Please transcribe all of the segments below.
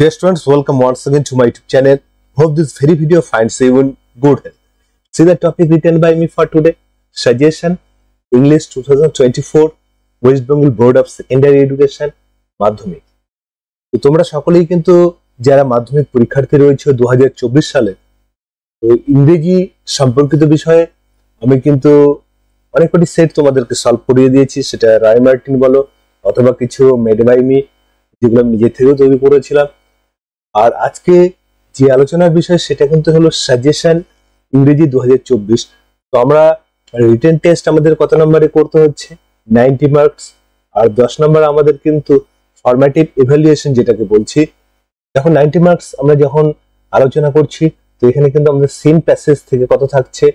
Dear students, welcome once again to my YouTube channel. Hope this very video finds you in good health. See the topic written by me for today. Suggestion English 2024 West Bengal Board of Secondary Education মাধ্যমিক। তো তোমরা সকলেই কিন্তু যারা মাধ্যমিক পরীক্ষার্থী রয়েছে 2024 সালে তো ইংরেজি সম্পর্কিত বিষয়ে আমি কিন্তু অনেক কটি সেট তোমাদেরকে সলভ করিয়ে দিয়েছি, সেটা রায় মার্টিন বলো অথবা কিছু মেড বাই মি যেগুলো আমি নিজে থেকেও তৈরি করেছিলাম। আর আজকে যে আলোচনার বিষয় সেটা কিন্তু হলো সাজেশন ইংরেজি 2024। তো আমরা রিটেন টেস্ট আমাদের কত নম্বরে করতে হচ্ছে 90 মার্কস, আর 10 নম্বর আমাদের কিন্তু ফরম্যাটিভ ইভ্যালুয়েশন যেটাকে বলছি। এখন 90 মার্কস আমরা যখন আলোচনা করছি তো এখানে কিন্তু আমাদের সিন প্যাসেজ থেকে কত থাকছে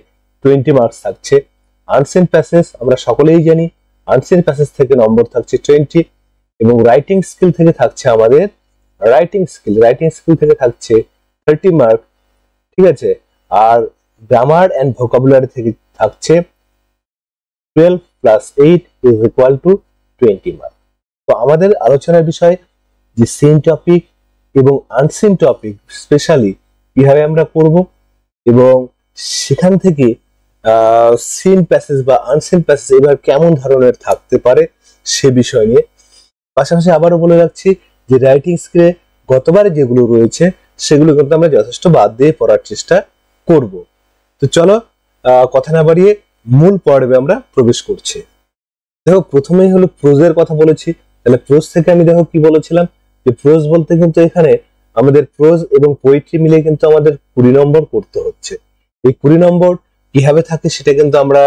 20 মার্কস থাকছে। আনসিন প্যাসেজ আমরা সকলেই জানি আনসিন প্যাসেজ থেকে নম্বর থাকছে 20 এবং রাইটিং স্কিল থেকে থাকছে আমাদের রাইটিং স্কিল থেকে থাকছে 30 মার্ক, ঠিক আছে। আর গ্রামার এন্ড ভোকাবুলারি থেকে থাকছে 12 + 8 = 20 মার্ক। তো আমাদের আলোচনার বিষয় যে সিন টপিক এবং আনসিন টপিক স্পেশালি কিভাবে আমরা করব এবং সেখান থেকে সিন প্যাসেজ বা আনসিন প্যাসেজ এবার কেমন ধরনের থাকতে পারে সে বিষয় নিয়ে। পাশাপাশি আবারও বলে রাখছি যে রাইটিং স্কিলে গতবারে যেগুলো রয়েছে সেগুলো কিন্তু আমরা যথেষ্ট বাদ দিয়ে পড়ার চেষ্টা করব। তো চলো কথা না বাড়িয়ে মূল পর্বে আমরা প্রবেশ করছি। দেখো প্রথমেই হলো প্রোজের কথা বলেছি, তাহলে প্রোজ থেকে আমি দেখো কি বলেছিলাম যে প্রোজ বলতে কিন্তু এখানে আমাদের প্রোজ এবং পোয়েট্রি মিলে কিন্তু আমাদের 20 নম্বর করতে হচ্ছে। এই 20 নম্বর কিভাবে থাকে সেটা কিন্তু আমরা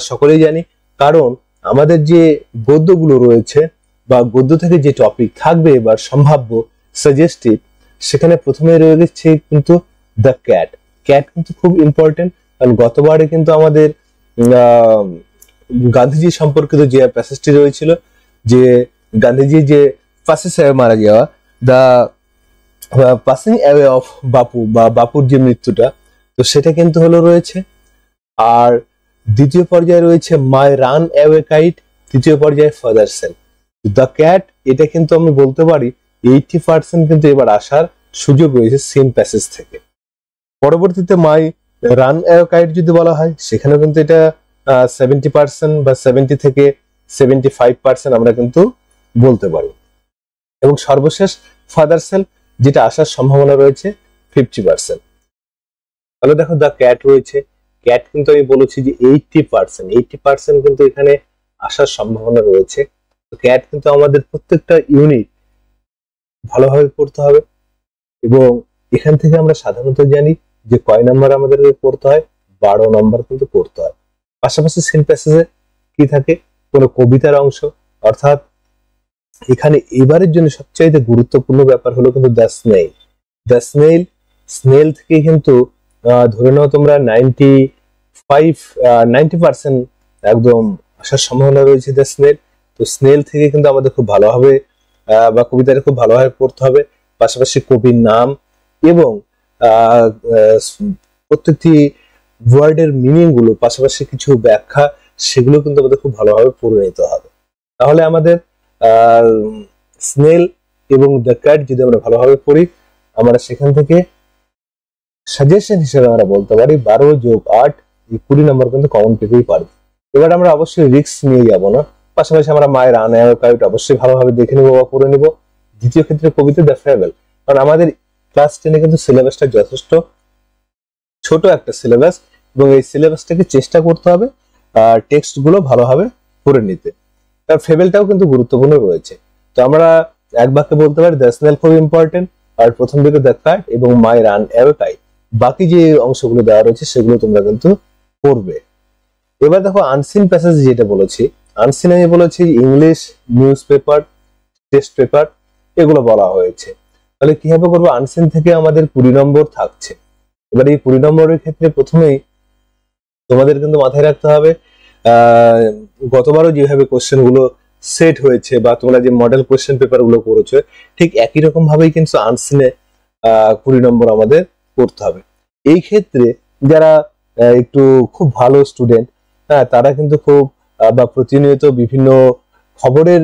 সকলেই জানি, কারণ আমাদের যে গদ্যগুলো রয়েছে বা গদ্য থেকে যে টপিক থাকবে এবার সম্ভাব্য সাজেস্টিভ, সেখানে প্রথমে রয়ে গেছে কিন্তু দ্য ক্যাট। ক্যাট কিন্তু খুব ইম্পর্টেন্ট, কারণ গতবারে কিন্তু আমাদের গান্ধীজি সম্পর্কিত যে প্যাসেজটি রয়েছিল যে গান্ধীজি যে ফাঁসি সাহেব মারা যাওয়া, দ্য পাসিং অ্যাওয়ে অফ বাপু বা বাপুর যে মৃত্যুটা, তো সেটা কিন্তু হলো রয়েছে। আর দ্বিতীয় পর্যায়ে রয়েছে মাই রান অ্যাওয়ে কাইট, তৃতীয় পর্যায়ে ফাদার সেল। দ্য ক্যাট এটা কিন্তু আমি বলতে পারি 80% কিন্তু এবার আসার সুযোগ রয়েছে সিন প্যাসেজ থেকে। পরবর্তীতে মাই রান অ্যাওয়ে কাইট যদি বলা হয় সেখানে কিন্তু এটা 70% বা 70 থেকে 75% আমরা কিন্তু বলতে পারি। এবং সর্বশেষ ফাদার সেল যেটা আসার সম্ভাবনা রয়েছে 50%। তাহলে দেখো দ্য ক্যাট রয়েছে, ক্যাট কিন্তু আমি বলেছি যে 80% কিন্তু এখানে আসার সম্ভাবনা রয়েছে। তো ক্যাট কিন্তু আমাদের প্রত্যেকটা ইউনিট ভালোভাবে পড়তে হবে এবং এখান থেকে আমরা সাধারণত জানি যে কয় নাম্বার আমাদেরকে পড়তে হয় 12 নম্বর কিন্তু পড়তে হয়। পাশাপাশি সিন প্যাসেজে কি থাকে কোনো কবিতার অংশ, অর্থাৎ এখানে এবারের জন্য সবচাইতে গুরুত্বপূর্ণ ব্যাপার হলো কিন্তু দ্য স্নেল থেকে কিন্তু ধরে নাও তোমরা 90% একদম আসার সম্ভাবনা রয়েছে দ্য স্নেল। তো স্নেল থেকে কিন্তু আমাদের খুব ভালোভাবে বা কবিতাটা খুব ভালোভাবে পড়তে হবে। পাশাপাশি কবির নাম এবং প্রত্যেকটি ওয়ার্ডের মিনিং গুলো, পাশাপাশি কিছু ব্যাখ্যা, সেগুলো কিন্তু আমাদের খুব ভালোভাবে পড়ে নিতে হবে। তাহলে আমাদের স্নেল এবং দ্য ক্যাট যদি আমরা ভালোভাবে পড়ি আমরা সেখান থেকে সাজেশন হিসেবে আমরা বলতে পারি 12 + 8 20 নম্বর কিন্তু কমন পেতেই পারবে। এবার আমরা অবশ্যই রিস্ক নিয়ে যাব না, পাশাপাশি আমরা মায়ের রান অ্যাওয়ে কাইট অবশ্যই ভালোভাবে দেখে নেবো বা পড়ে নেবো। দ্বিতীয় ক্ষেত্রে কবিতা দ্য ফেয়ারওয়েল, কারণ আমাদের ক্লাস 10 কিন্তু সিলেবাসটা যথেষ্ট ছোট একটা সিলেবাস এবং এই সিলেবাসটাকে চেষ্টা করতে হবে টেক্সট গুলো ভালোভাবে পড়ে নিতে। তার ফেবেলটাও কিন্তু গুরুত্বপূর্ণ রয়েছে। তো আমরা এক বাক্যে বলতে পারি দ্য স্নেল খুব ইম্পর্টেন্ট, আর প্রথম দিকে দ্য ক্যাট এবং মাই রান অ্যাওয়ে কাইট। বাকি যে অংশগুলো দেওয়া রয়েছে সেগুলো তোমরা কিন্তু পড়বে। এবার দেখো আনসিন প্যাসেজ যেটা বলেছি, আনসিন আমি বলেছি English news paper, test paper, এগুলো বলা হয়েছে। তাহলে কিভাবে করবো, আনসিন থেকে আমাদের 20 নম্বর থাকছে। এবার এই 20 নম্বরের ক্ষেত্রে প্রথমেই তোমাদের কিন্তু মাথায় রাখতে হবে গতবারও যেভাবে কোশ্চেন গুলো সেট হয়েছে বা তোমরা যে মডেল কোশ্চেন পেপার গুলো করেছো ঠিক একই রকম ভাবেই কিন্তু আনসিনে 20 নম্বর আমাদের করতে হবে। এই ক্ষেত্রে যারা একটু খুব ভালো স্টুডেন্ট, হ্যাঁ, তারা কিন্তু খুব বা প্রতিনিয়ত বিভিন্ন খবরের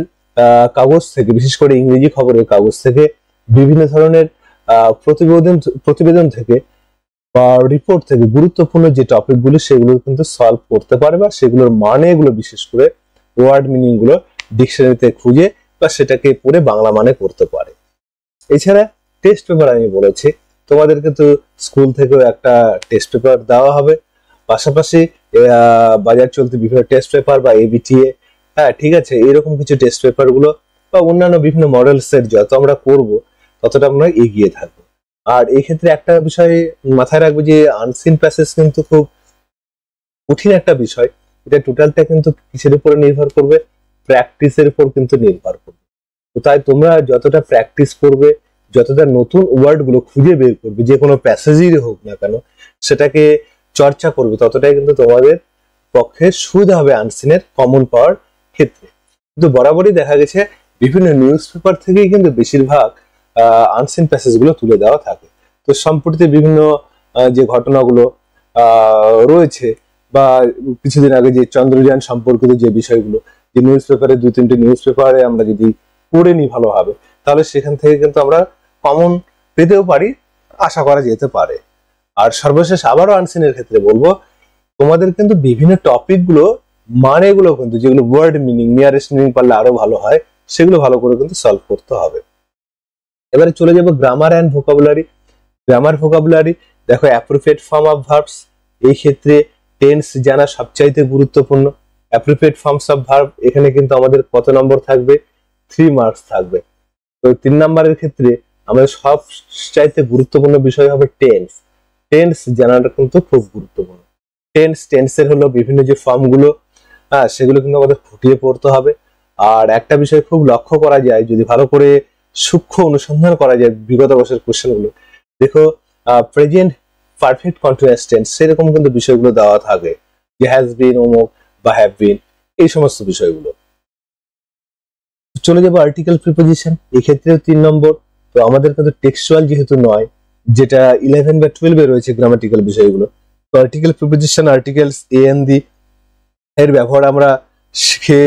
কাগজ থেকে, বিশেষ করে ইংরেজি খবরের কাগজ থেকে বিভিন্ন ধরনের প্রতিবেদন থেকে বা রিপোর্ট থেকে গুরুত্বপূর্ণ যে টপিকগুলো সেগুলো কিন্তু সলভ করতে পারে বা সেগুলোর মানে গুলো বিশেষ করে ওয়ার্ড মিনিং গুলো ডিকশনারিতে খুঁজে বা সেটাকে পড়ে বাংলা মানে করতে পারে। এছাড়া টেস্ট পেপার আমি বলেছি তোমাদের কিন্তু স্কুল থেকেও একটা টেস্ট পেপার দেওয়া হবে, পাশাপাশি বাজার চলতি বিভিন্ন টেস্ট পেপার বা এবিটিএ, হ্যাঁ ঠিক আছে, এরকম কিছু টেস্ট পেপার গুলো বা অন্যান্য বিভিন্ন মডেল সেট যত আমরা করব ততটা আমরা এগিয়ে থাকবো। আর এই ক্ষেত্রে একটা বিষয় মাথায় রাখবো যে আনসিন প্যাসেজ কিন্তু খুব কঠিন একটা বিষয়, এটা টোটালটা কিন্তু কিসের উপরে নির্ভর করবে, প্র্যাকটিসের উপর কিন্তু নির্ভর করবে। তো তাই তোমরা যতটা প্র্যাকটিস করবে, যতটা নতুন ওয়ার্ড গুলো খুঁজে বের করবে যে কোনো প্যাসেজই হোক না কেন সেটাকে চর্চা করবে, ততটাই কিন্তু তোমাদের পক্ষে সুবিধা হবে আনসিনের কমন পাওয়ার ক্ষেত্রে। কিন্তু বরাবরই দেখা গেছে বিভিন্ন নিউজ পেপার থেকেই কিন্তু বেশিরভাগ আনসিন প্যাসেজ গুলো তুলে দেওয়া থাকে। তো সম্প্রতি বিভিন্ন যে ঘটনাগুলো রয়েছে বা কিছুদিন আগে যে চন্দ্রযান সম্পর্কিত যে বিষয়গুলো, যে নিউজ পেপারে 2-3টে নিউজ পেপারে আমরা যদি পড়ে নিই ভালোভাবে, তাহলে সেখান থেকে কিন্তু আমরা কমন পেতেও পারি, আশা করা যেতে পারে। আর সর্বশেষ আবারও আনসিনের ক্ষেত্রে বলবো, তোমাদের কিন্তু বিভিন্ন টপিক গুলো মানে গুলো কিন্তু যেগুলো ওয়ার্ড মিনিং, নিয়ারেস্ট মিনিং পারলে আরো ভালো হয়, সেগুলো ভালো করে কিন্তু সলভ করতে হবে। এবারে চলে যাব grammar and vocabulary. Grammar vocabulary দেখো, অ্যাপ্রোপ্রিয়েট ফর্ম অফ ভার্বস, এই ক্ষেত্রে টেন্স জানা সবচাইতে গুরুত্বপূর্ণ। অ্যাপ্রোপ্রিয়েট ফর্মস অফ ভার্ব এখানে কিন্তু আমাদের কত নম্বর থাকবে, 3 মার্কস থাকবে। তো 3 নম্বরের ক্ষেত্রে আমাদের সবচাইতে গুরুত্বপূর্ণ বিষয় হবে টেন্স। টেন্স জানাটা কিন্তু খুব গুরুত্বপূর্ণ। টেন্সের হলো বিভিন্ন যে ফর্মগুলো, সেগুলো কিন্তু আমাদের ফুটিয়ে পড়তে হবে। আর একটা বিষয় খুব লক্ষ্য করা যায়, যদি ভালো করে সূক্ষ্ম অনুসন্ধান করা যায় বিগত বছরের কোশ্চেনগুলো, দেখো প্রেজেন্ট পারফেক্ট কন্টিনিউয়াস টেন্স সেরকম কিন্তু বিষয়গুলো দেওয়া থাকে, যে হ্যাজ বিন, অমুক বা হ্যাভ বিন, এই সমস্ত বিষয়গুলো। চলে যাবো আর্টিকেল প্রিপোজিশন, এক্ষেত্রেও 3 নম্বর। তো আমাদের কিন্তু টেক্সচুয়াল যেহেতু নয়, যেটা 11 বা 12 এ রয়েছে গ্রামাটিক্যাল বিষয়গুলো, তো article preposition, articles a an the এর ব্যবহার আমরা শিখে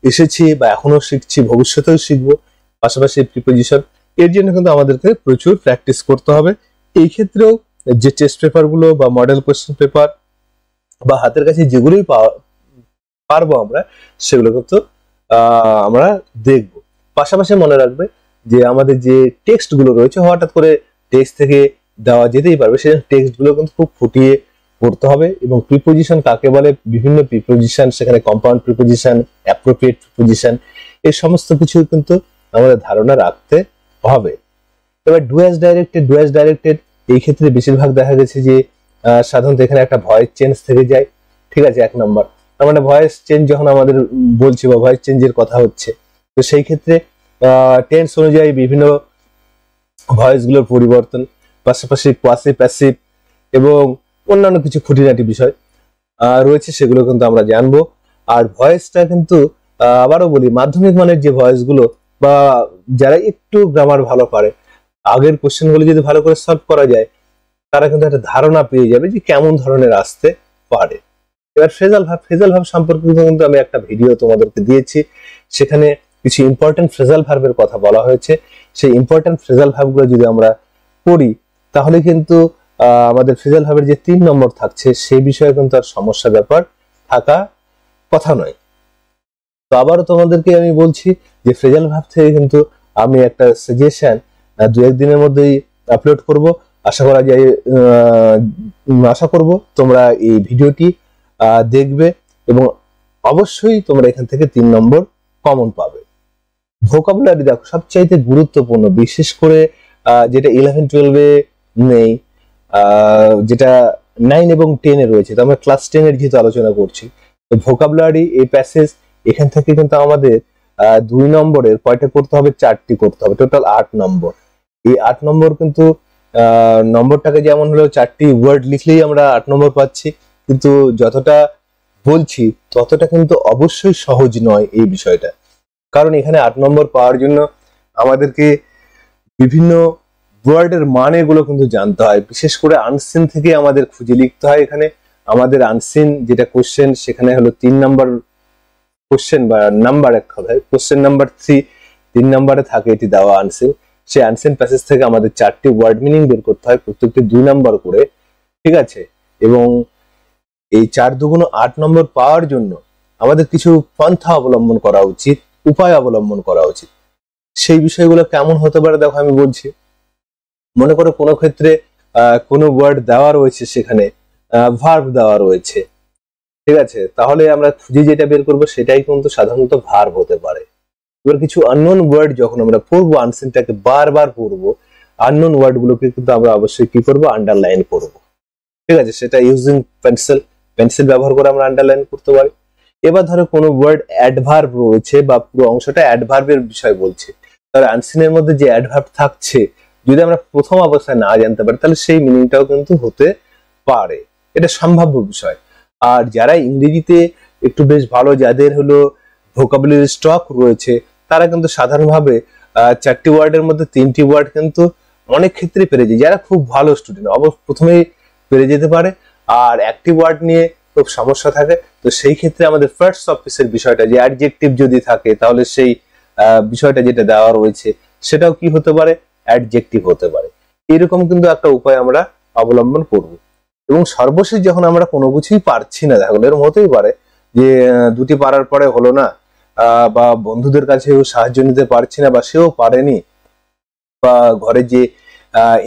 এসেছি বা এখনো শিখছি, ভবিষ্যতেও শিখবো। পাশাপাশি প্রিপোজিশন, এর জন্য কিন্তু আমাদেরকে প্রচুর প্র্যাকটিস করতে হবে। এই ক্ষেত্রেও যে টেস্ট পেপার গুলো বা মডেল কোশ্চেন পেপার বা হাতের কাছে যেগুলোই পারবো আমরা, সেগুলো কিন্তু আমরা দেখব। পাশাপাশি মনে রাখবে যে আমাদের যে টেক্সট গুলো রয়েছে, হঠাৎ করে টেক্সট থেকে দেওয়া যেতেই পারবে, সেই টেক্সট গুলো কিন্তু খুব ফুটিয়ে পড়তে হবে। এবং প্রিপোজিশন কাকে বলে, বিভিন্ন প্রিপোজিশন, সেখানে কম্পাউন্ড প্রিপোজিশন, অ্যাপ্রোপ্রিয়েট প্রিপোজিশন, এই সমস্ত কিছু কিন্তু আমাদের ধারণা রাখতে হবে। এবার ডু অ্যাজ ডাইরেক্টেড, এই ক্ষেত্রে বেশিরভাগ দেখা গেছে যে সাধারণত এখানে একটা ভয়েস চেঞ্জ থেকে যায়, ঠিক আছে, 1 নম্বর। তার মানে ভয়েস চেঞ্জ যখন আমাদের বলছি বা ভয়েস চেঞ্জের কথা হচ্ছে, তো সেই ক্ষেত্রে টেন্স অনুযায়ী বিভিন্ন ভয়েস গুলোর পরিবর্তন, পাশাপাশি পাসিভ, প্যাসিভ এবং অন্যান্য কিছু খুঁটিনাটি বিষয় রয়েছে, সেগুলো কিন্তু আমরা জানবো। আর ভয়েসটা কিন্তু আবারও বলি, মাধ্যমিক মানের যে ভয়েস গুলো বা যারা একটু গ্রামার ভালো পারে, আগের কোশ্চেন গুলো যদি ভালো করে সলভ করা যায়, তারা কিন্তু একটা ধারণা পেয়ে যাবে যে কেমন ধরনের আসতে পারে। এবার ফ্রেজাল ভার্ব সম্পর্কে কিন্তু আমি একটা ভিডিও তোমাদেরকে দিয়েছি, সেখানে কিছু ইম্পর্টেন্ট ফ্রেজাল ভার্বের কথা বলা হয়েছে। সেই ইম্পর্টেন্ট ফ্রেজাল ভার্বগুলো যদি আমরা পড়ি, তাহলে কিন্তু আমাদের ফ্রেজাল ভার্বের যে 3 নম্বর থাকছে, সেই বিষয়ে কিন্তু আর সমস্যা ব্যাপার থাকা কথা নয়। তো আবারও তোমাদেরকে আমি বলছি যে ফ্রেজাল ভার্ব থেকে কিন্তু আমি একটা সাজেশন 2-1 দিনের মধ্যেই আপলোড করব। আশা করব তোমরা এই ভিডিওটি দেখবে এবং অবশ্যই তোমরা এখান থেকে 3 নম্বর কমন পাবে। ভোকাবুলারি দেখো সবচাইতে গুরুত্বপূর্ণ, বিশেষ করে যেটা 11-12 এ নেই, যেটা 9 এবং 10 এ রয়েছে। তো আমরা ক্লাস 10 এর যেহেতু আলোচনা করছি, তো ভোকাবুলারি এই প্যাসেজ এখান থেকে কিন্তু আমাদের 2 নম্বরের কয়টা করতে হবে, 4টি করতে হবে, টোটাল 8 নম্বর। এই 8 নম্বর কিন্তু নম্বরটাকে যেমন হলো 4টি ওয়ার্ড লিখলেই আমরা 8 নম্বর পাচ্ছি, কিন্তু যতটা বলছি ততটা কিন্তু অবশ্যই সহজ নয় এই বিষয়টা। কারণ এখানে 8 নম্বর পাওয়ার জন্য আমাদেরকে বিভিন্ন ওয়ার্ডের মানে গুলো কিন্তু জানতে হয়, বিশেষ করে আনসিন থেকে আমাদের খুঁজে লিখতে হয়। এখানে আমাদের আনসিন যেটা কোশ্চেন, সেখানে হলো 3 নম্বর কোশ্চেন বা নাম্বার, এক কথায় কোশ্চেন নাম্বার 3 নম্বরে থাকে এটি দেওয়া আনসিন। সেই অ্যানসিয়েন্ট প্যাসেজ থেকে আমাদের 4টি ওয়ার্ড মিনিং বের করতে হয়, প্রত্যেকটি 2 নাম্বার করে, ঠিক আছে। এবং এই 4 দুগুণ 8 নম্বর পাওয়ার জন্য আমাদের কিছু পন্থা অবলম্বন করা উচিত, উপায় অবলম্বন করা উচিত। সেই বিষয়গুলো কেমন হতে পারে দেখো আমি বলছি। মনে করো কোনো ক্ষেত্রে কোনো ওয়ার্ড দেওয়া রয়েছে, সেখানে ভার্ব দেওয়া রয়েছে, ঠিক আছে, তাহলে আমরা খুঁজে যেটা বের করবো সেটাই কিন্তু সাধারণত ভার্ব হতে পারে। এবার কিছু আননোন ওয়ার্ড যখন আমরা পড়বো, আনসিনটাকে বারবার পড়বো, আননোন ওয়ার্ড গুলোকে কিন্তু আমরা অবশ্যই কি করবো, আন্ডারলাইন করবো, ঠিক আছে। সেটা ইউজিং পেন্সিল ব্যবহার করে আমরা আন্ডারলাইন করতে পারি। এবার ধরো কোনো ওয়ার্ড অ্যাডভার্ব রয়েছে বা পুরো অংশটা অ্যাডভার্বের বিষয় বলছে, তাহলে আনসিনের মধ্যে যে অ্যাডভার্ব থাকছে যদি আমরা প্রথম অবস্থায় না জানতে পারি, তাহলে সেই মিনিংটাও কিন্তু হতে পারে, এটা সম্ভাব্য বিষয়। আর যারা ইংরেজিতে একটু বেশ ভালো, যাদের হলো ভোকাবুলারি স্টক রয়েছে, তারা কিন্তু সাধারণভাবে 4টি ওয়ার্ডের মধ্যে 3টি ওয়ার্ড কিন্তু অনেক ক্ষেত্রে পেরে যায়। যারা খুব ভালো স্টুডেন্ট প্রথমেই পেরে যেতে পারে, আর একটি ওয়ার্ড নিয়ে খুব সমস্যা থাকে, তো সেই ক্ষেত্রে আমাদের ফার্স্ট অফিসের বিষয়টা যে অ্যাডজেক্টিভ যদি থাকে, তাহলে সেই বিষয়টা যেটা দেওয়া রয়েছে সেটাও কি হতে পারে, অ্যাডজেক্টিভ হতে পারে। এরকম কিন্তু একটা উপায় আমরা অবলম্বন করব। এবং সর্বশেষ যখন আমরা কোনো কিছুই পারছি না, দেখো এরকম হতেই পারে যে 2টি পারার পরে হলো না, বা বন্ধুদের কাছেও সাহায্য নিতে পারছি না, বা সেও পারেনি, বা ঘরে যে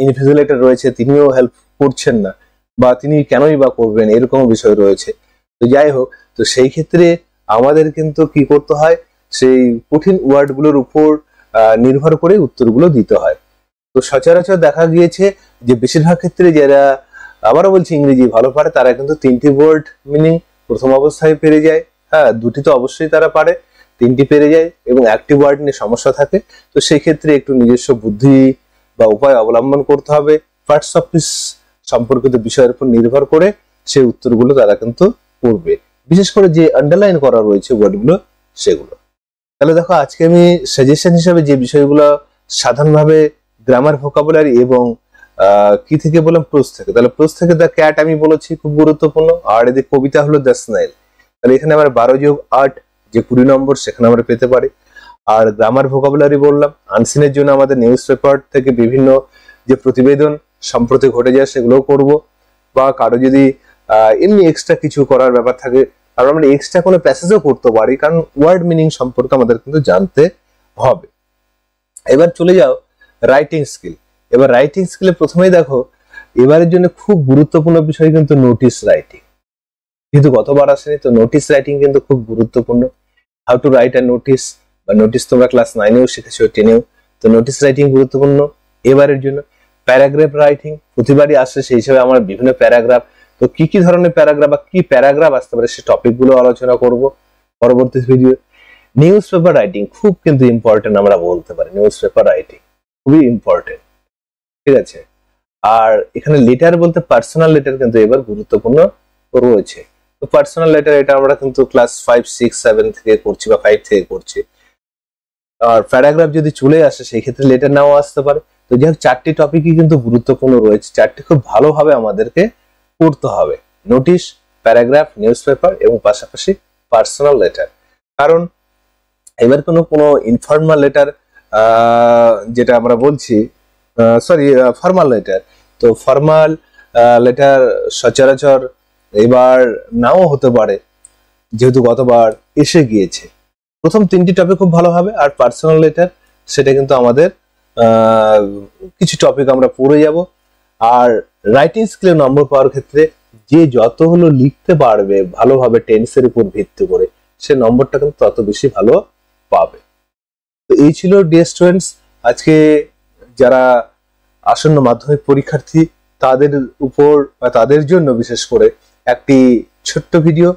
ইনভিজিলেটর রয়েছে তিনিও হেল্প করছেন না, বা তিনি কেনই বা করবেন, এরকম বিষয় রয়েছে। তো যাই হোক, তো সেই ক্ষেত্রে আমাদের কিন্তু কি করতে হয়, সেই কঠিন ওয়ার্ড গুলোর উপর নির্ভর করে উত্তরগুলো দিতে হয়। তো সচরাচর দেখা গিয়েছে যে বেশিরভাগ ক্ষেত্রে যারা, আবারও বলছি, ইংরেজি ভালো পারে, তারা কিন্তু 3টি ওয়ার্ড মিনিং প্রথম অবস্থায় পেরে যায়। হ্যাঁ, 2টি তো অবশ্যই তারা পারে, 3টি পেরে যায়, এবং একটি ওয়ার্ড নিয়ে সমস্যা থাকে। তো সেই ক্ষেত্রে একটু নিজস্ব বুদ্ধি বা উপায় অবলম্বন করতে হবে, ফার্স্ট অফিস সম্পর্কিত বিষয়ের উপর নির্ভর করে সেই উত্তরগুলো তারা কিন্তু করবে, বিশেষ করে যে আন্ডারলাইন করা রয়েছে ওয়ার্ডগুলো সেগুলো। তাহলে দেখো আজকে আমি সাজেশন হিসেবে যে বিষয়গুলো সাধারণভাবে গ্রামার, ভোকাবুলারি এবং কি থেকে বললাম, প্রোজ থেকে, তাহলে প্রোজ থেকে দ্য ক্যাট আমি বলেছি খুব গুরুত্বপূর্ণ। আর এদের কবিতা হলো দ্য স্নেইল, তাহলে এখানে আমরা 12+8 যে 20 নম্বর সেখানে আমরা পেতে পারি। আর গ্রামার, ভোকাবুলারি বললাম, আনসিনের জন্য আমাদের নিউজ পেপার থেকে বিভিন্ন যে প্রতিবেদন সম্প্রতি ঘটে যায় সেগুলোও করব, বা কারো যদি এমনি এক্সট্রা কিছু করার ব্যাপার থাকে, আর আমরা এক্সট্রা কোনো প্যাসেজও করতে পারি, কারণ ওয়ার্ড মিনিং সম্পর্কে আমাদের কিন্তু জানতে হবে। এবার চলে যাও রাইটিং স্কিল। এবার রাইটিং স্কিলে প্রথমেই দেখো এবারের জন্য খুব গুরুত্বপূর্ণ বিষয় কিন্তু নোটিস রাইটিং, কিন্তু গতবার আসেনি, তো নোটিস রাইটিং কিন্তু খুব গুরুত্বপূর্ণ। How to write a notice, বা নোটিস তোমরা ক্লাস 9এও শিখেছো, 10এও, তো নোটিস রাইটিং গুরুত্বপূর্ণ এবারের জন্য। প্যারাগ্রাফ রাইটিং প্রতিবারই আসে, সেই হিসেবে আমরা বিভিন্ন প্যারাগ্রাফ, তো কি কি ধরনের প্যারাগ্রাফ বা কি প্যারাগ্রাফ আসতে পারে সেই টপিক গুলো আলোচনা করব পরবর্তী ভিডিও। নিউজ পেপার রাইটিং খুব কিন্তু ইম্পর্টেন্ট, আমরা বলতে পারি নিউজ পেপার রাইটিং খুবই ইম্পর্টেন্ট, ঠিক আছে। আর এখানে লেটার বলতে পার্সোনাল লেটার কিন্তু এবার গুরুত্বপূর্ণ রয়েছে। তো পার্সোনাল লেটার এটা আমরা কিন্তু ক্লাস 5, 6, 7 থেকে করছি, বা 5 থেকে করছি। আর প্যারাগ্রাফ যদি চলে আসে সেই ক্ষেত্রে লেটার নাও আসতে পারে। তো যাই হোক, 4টি টপিকই কিন্তু গুরুত্বপূর্ণ রয়েছে, 4টি খুব ভালোভাবে আমাদেরকে পড়তে হবে, নোটিশ, প্যারাগ্রাফ, নিউজ পেপার এবং পাশাপাশি পার্সোনাল লেটার। কারণ এবার কোনো ইনফর্মাল লেটার, যেটা আমরা বলছি, ফর্মাল লেটার, তো ফর্মাল লেটার সচরাচর এবার নাও হতে পারে, যেহেতু গতবার এসে গিয়েছে। প্রথম 3টি টপিক খুব ভালো হবে, আর পার্সোনাল লেটার সেটা কিন্তু আমাদের কিছু টপিক আমরা পড়ে যাব। আর রাইটিং স্কিলে নম্বর পাওয়ার ক্ষেত্রে যে যত হলো লিখতে পারবে ভালোভাবে টেন্সের উপর ভিত্তি করে, সে নম্বরটা কিন্তু তত বেশি ভালো পাবে। তো এই ছিল ডিয়ার স্টুডেন্টস আজকে যারা আসন্ন মাধ্যমিক পরীক্ষার্থী তাদের উপর বা তাদের জন্য বিশেষ করে একটি ছোট্ট ভিডিও।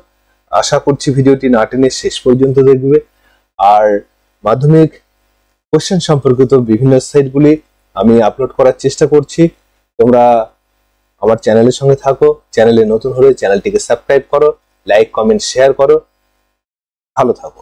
আশা করছি ভিডিওটি না টেনে শেষ পর্যন্ত দেখবে। আর মাধ্যমিক কোশ্চেন সম্পর্কিত বিভিন্ন সাইটগুলি আমি আপলোড করার চেষ্টা করছি। তোমরা আমার চ্যানেলের সঙ্গে থাকো, চ্যানেলে নতুন হলে চ্যানেলটিকে সাবস্ক্রাইব করো, লাইক, কমেন্ট, শেয়ার করো। ভালো থাকো।